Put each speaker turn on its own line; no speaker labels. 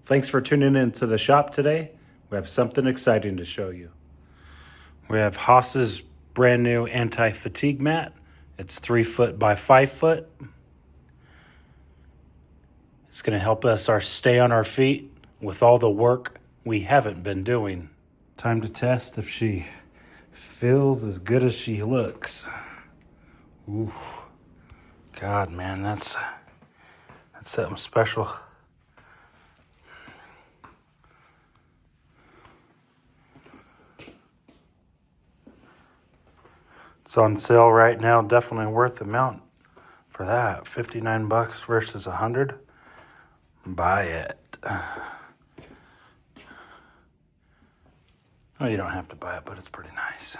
Thanks for tuning into the shop today. We have something exciting to show you. We have Haas's brand new anti-fatigue mat. It's 3 foot by 5 foot. It's going to help us stay on our feet with all the work we haven't been doing. Time to test if she feels as good as she looks. Ooh, God, man, that's something special. It's on sale right now. Definitely worth the amount for that. $59 versus $100. Buy it. Oh, you don't have to buy it, but it's pretty nice.